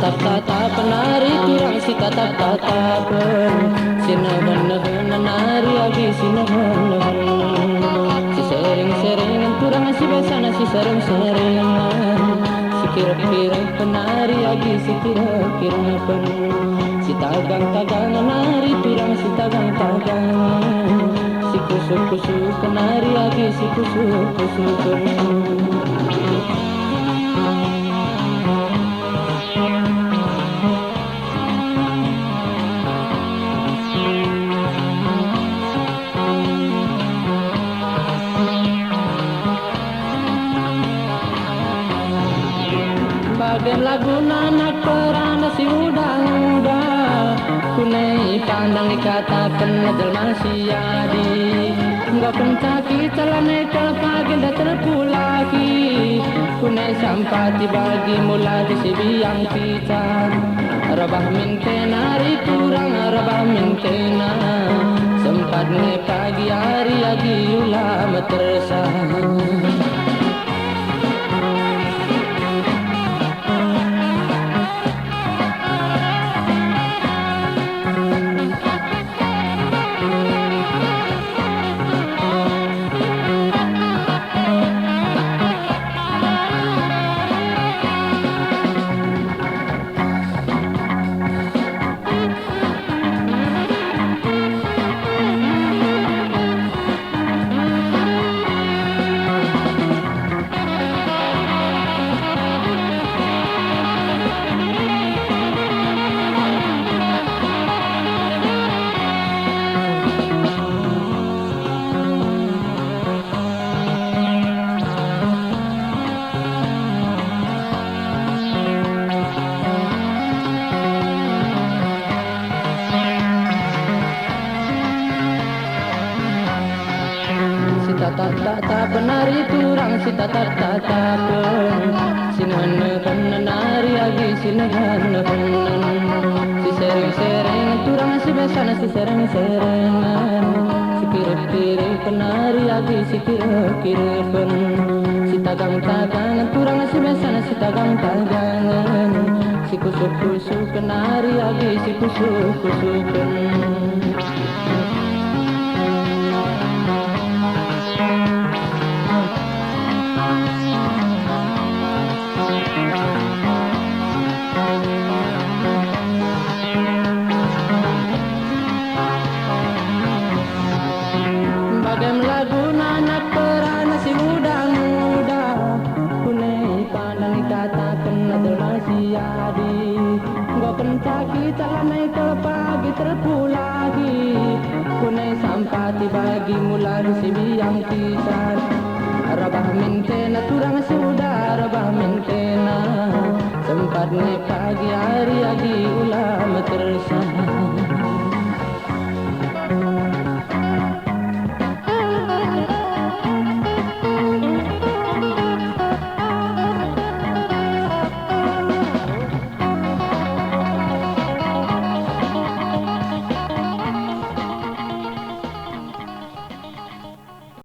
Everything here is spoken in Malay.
tatap-tatap penari kurang si tatap-tatapan sinahan-nahan nari agi sinahan-nahan si sering-seringan kurang si besana si sering-seringan si kira-kira penari agi si kira-kira si tagang-tagang nari kurang si tagang-tagang si kusuk-kusuk penari agi si kusuk-kusuk bagian lagu nanak perana si udang-udang kunai pandang dikatakan najal masyadi enggak pencaki calane ke pagi dah terpulaki kunai sampati bagi mula di si biang pican rabah minte nari kurang rabah minte na sempat ne pagi hari agi ulama tersah tatap-tatap penari kurang si tatap-tatapan sinahan-nahan nari agi sinahan-nahan si sering-sering kurang si besana si sering-seringan si kira-kira penari agi si kira-kira si tagang-tagangan kurang si besana si tagang-tagangan si kusuk-kusuk penari agi si kusuk-kusukan bagian lagu nanak perana si muda-muda kunai pandang dikatakan najal masyadi gua pencaki calamai ke pagi terpulagi kunai sampati bagi mula di si biang pisan rabah mintena turang sudah rabah mintena sempat ne pagi hari agi ulama tersah